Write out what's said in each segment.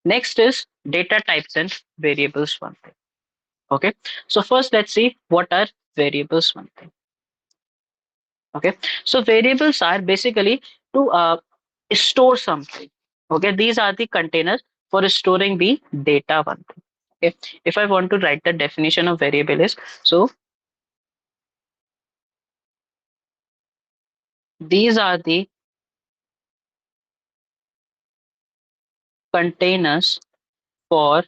Next is data types and variables one thing. Okay, so first let's see what are variables one thing. Okay, so variables are basically to store something. Okay, these are the containers for storing the data one thing. Okay, if I want to write the definition of variable is, so these are the containers for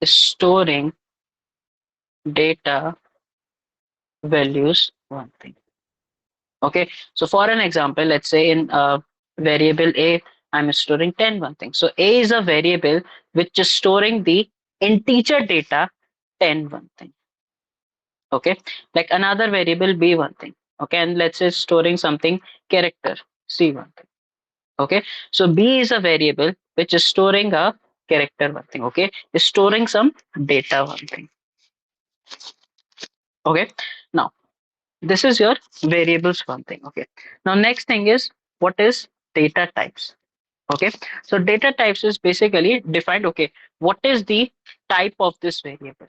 storing data values one thing. Okay, so for an example, let's say in variable a, I'm storing 10 one thing. So a is a variable which is storing the integer data 10 one thing. Okay, like another variable b one thing. Okay, and let's say storing something character c one thing. Okay, so b is a variable which is storing a character one thing. Okay, is storing some data one thing. Okay, now this is your variables one thing. Okay, now next thing is what is data types. Okay, so data types is basically defined. Okay, what is the type of this variable.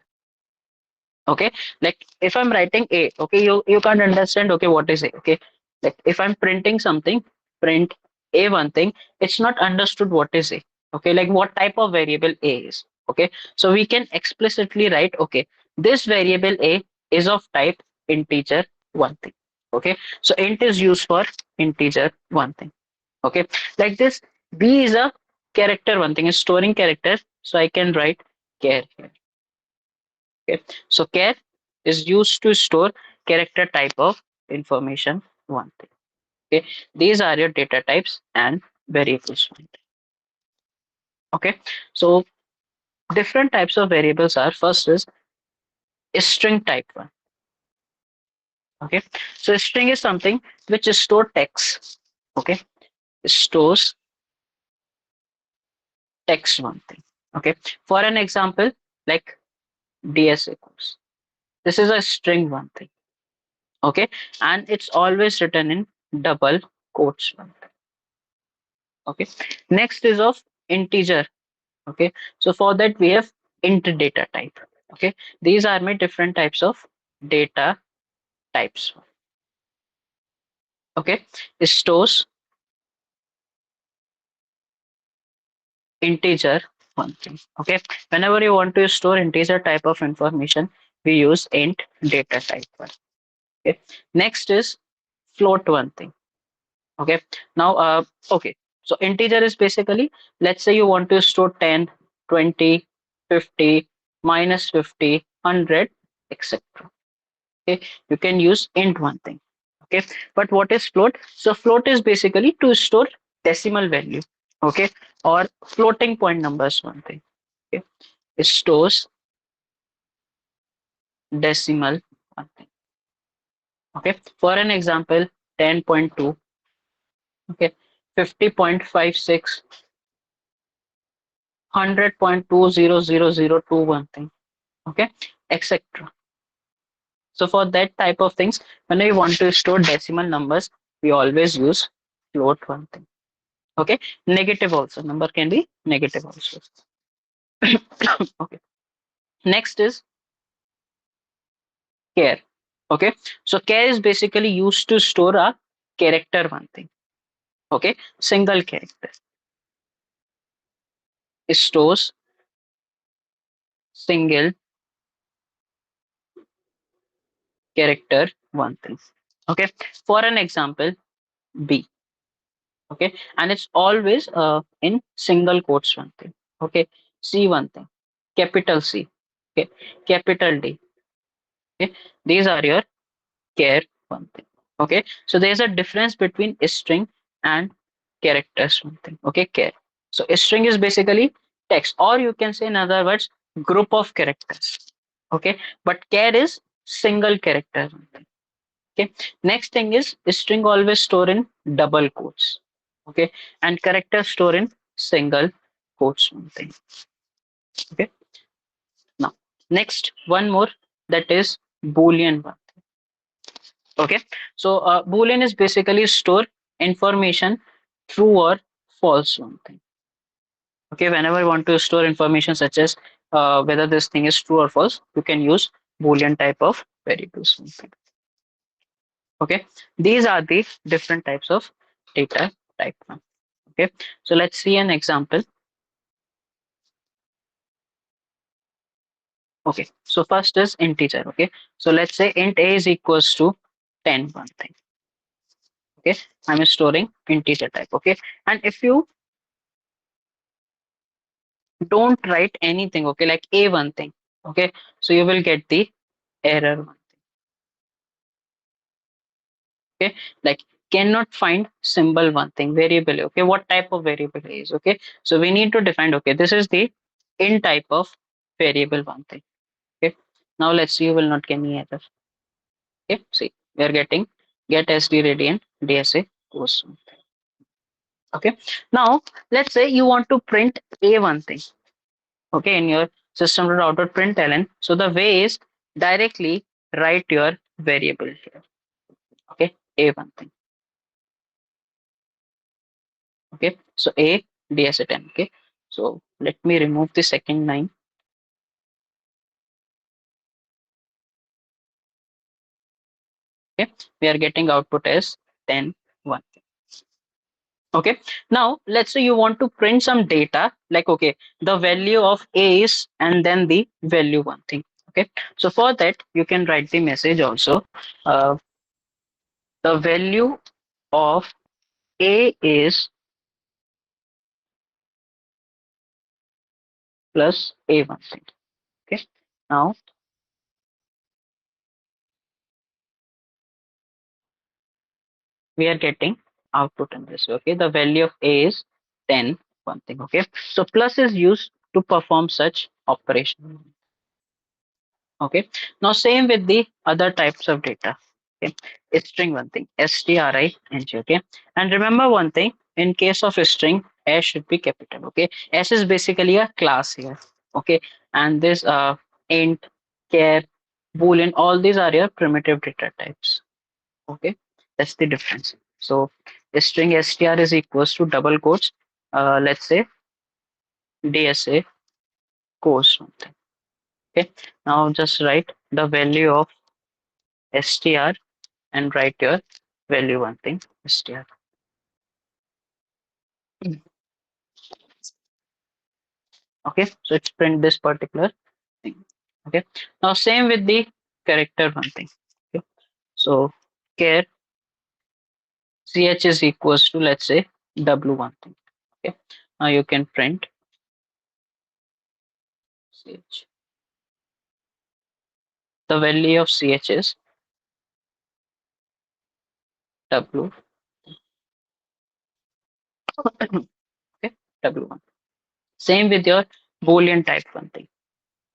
Okay, like if I'm writing a, okay, you can't understand, okay, what is a. Okay, like if I'm printing something, print a one thing, it's not understood what is a. Okay, like what type of variable a is. Okay, so we can explicitly write, okay, this variable a is of type integer one thing. Okay, so int is used for integer one thing. Okay, like this, b is a character one thing, is storing characters, so I can write char here. Okay, so char is used to store character type of information one thing. Okay, these are your data types and variables one thing. Okay, so different types of variables are, first is string type one. Okay, so string is something which store text. Okay, stores text one thing. Okay, for an example, like ds equals, this is a string one thing. Okay, and it's always written in double quotes one thing. Okay, next is of integer. Okay, so for that we have int data type. Okay, these are my different types of data types. Okay, stores integer one thing. Okay, whenever you want to store integer type of information, we use int data type one. Okay, next is float one thing. Okay, now okay, so integer is basically, let's say you want to store 10, 20, 50, minus 50, 100, etc. Okay, you can use int one thing. Okay, but what is float? So float is basically to store decimal value. Okay, or floating point numbers one thing. Okay, it stores decimal one thing. Okay, for an example, 10.2. Okay, 50.56, 100.200002 one thing. Okay, etc. So for that type of things, when we want to store decimal numbers, we always use float one thing. Okay, negative also, number can be negative also. Okay, next is char. Okay, so char is basically used to store a character one thing. Okay, single character. It stores single character one thing. Okay, for an example, b. Okay, and it's always in single quotes one thing. Okay, c one thing, capital C. Okay, capital D. Okay, these are your char one thing. Okay, so there's a difference between string and characters one thing. Okay, char. So a string is basically text, or you can say in other words, group of characters. Okay, but char is single character one thing. Okay, next thing is string always store in double quotes. Okay, and character store in single quotes one thing. Okay, now next one more, that is boolean one. Okay, so boolean is basically store information true or false one thing. Okay, whenever you want to store information such as whether this thing is true or false, you can use boolean type of variables. Okay, these are the different types of data type. Okay, so let's see an example. Okay, so first is integer. Okay, so let's say int a is equals to 10 one thing. Okay, I'm storing integer type. Okay, and if you don't write anything, okay, like a one thing, okay, so you will get the error one. Okay, like cannot find symbol one thing variable. Okay, what type of variable is? Okay, so we need to define. Okay, this is the int type of variable one thing. Okay, now let's see, you will not get any error. Okay, see, we are getting get sd radian dsa goes. Okay, now let's say you want to print a one thing. Okay, in your system output println, so the way is directly write your variable here. Okay, a one thing. Okay, so a dsa 10. Okay, so let me remove the second line. Okay, we are getting output as 10 1. Okay, now let's say you want to print some data, like okay, the value of a is and then the value one thing. Okay, so for that you can write the message also. The value of a is plus a one thing. Okay, now we are getting output in this. Okay, the value of a is 10 one thing. Okay, so plus is used to perform such operation. Okay, now same with the other types of data. Okay, string one thing, string. Okay, and remember one thing, in case of string, s should be capital. Okay, s is basically a class here. Okay, and this int, char, boolean, all these are your primitive data types. Okay, that's the difference. So string str is equals to double quotes, let's say dsa course something. Okay, now just write the value of str and write your value one thing str. Okay, so it's print this particular thing. Okay, now same with the character one thing. Okay, so char ch is equals to, let's say, w one thing. Okay, now you can print ch. The value of ch is w. Okay, w1. Same with your boolean type one thing.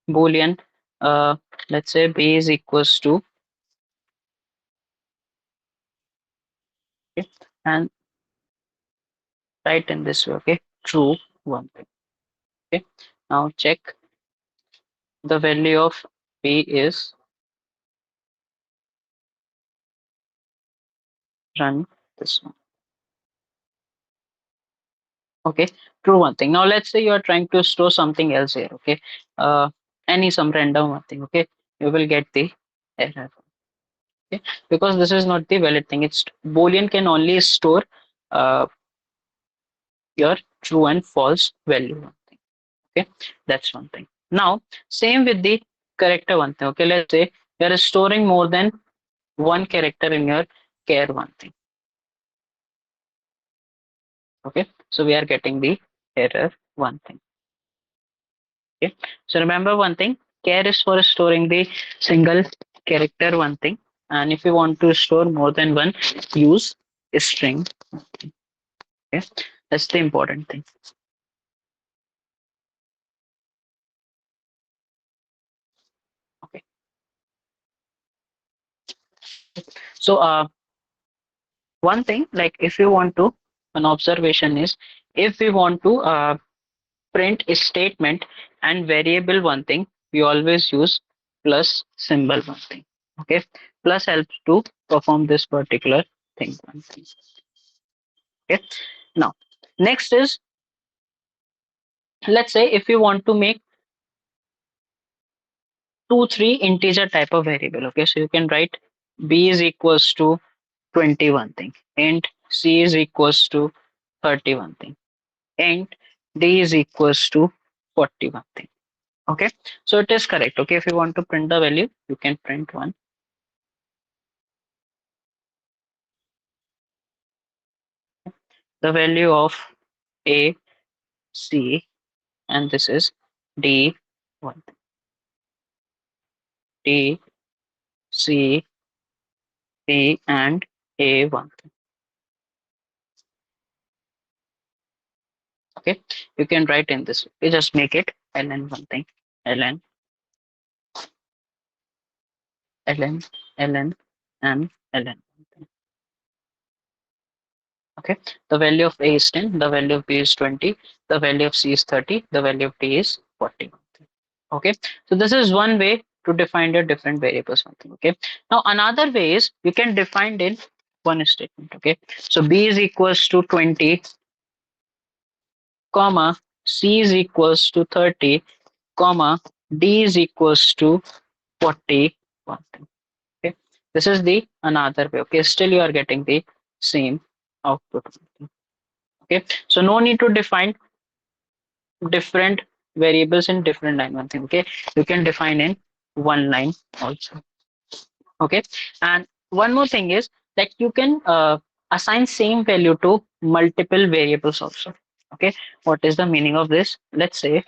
Boolean, let's say b is equals to, okay, and write in this way. Okay, true one thing. Okay, now check the value of b is, run this one. Okay, true one thing. Now let's say you are trying to store something else here. Okay, any some random one thing. Okay, you will get the error. Okay, because this is not the valid thing. It's boolean can only store uh, your true and false value one thing. Okay, that's one thing. Now same with the character one thing. Okay, let's say you are storing more than one character in your char one thing. Okay, so we are getting the error one thing. Okay, so remember one thing, char is for storing the single character one thing, and if you want to store more than one, use string. Okay, that's the important thing. Okay, so one thing, like if you want to, an observation is, if we want to print a statement and variable one thing, we always use plus symbol one thing. Okay, plus helps to perform this particular thing one thing. Okay, now Next is, let's say if you want to make two, three integer type of variable. Okay, so you can write b is equals to 21 thing, int c is equals to 31 thing, int d is equals to 41 thing. Okay, so it is correct. Okay, if you want to print the value, you can print one. The value of a, c, and this is d, one, d, c, b, and a, one. Okay, you can write in this. You just make it ln one thing, ln, ln, ln, and ln. Okay, the value of a is 10, the value of b is 20, the value of c is 30, the value of d is 40. Okay, so this is one way to define your different variables. Something. Okay, now another way is you can define in one statement. Okay, so b is equals to 20, comma, c is equals to 30, comma, d is equals to 41. Okay, this is the another way. Okay, still you are getting the same output. Okay, so no need to define different variables in different line. One thing. Okay, you can define in one line also. Okay, and one more thing is that you can assign same value to multiple variables also. Okay, what is the meaning of this? Let's say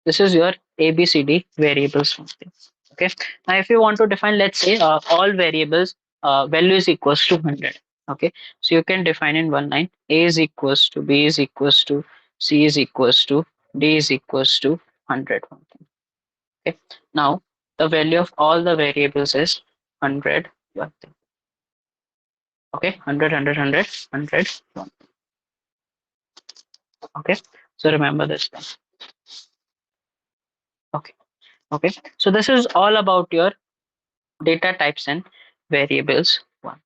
this is your ABCD variables function. Okay, now if you want to define, let's say all variables value is equals to 100. Okay, so you can define in one line: a is equals to b is equals to c is equals to d is equals to 100. Okay, now the value of all the variables is 100. Okay, 100, 100, 100, 100. Okay, so remember this thing. Okay, okay, so this is all about your data types and variables. One.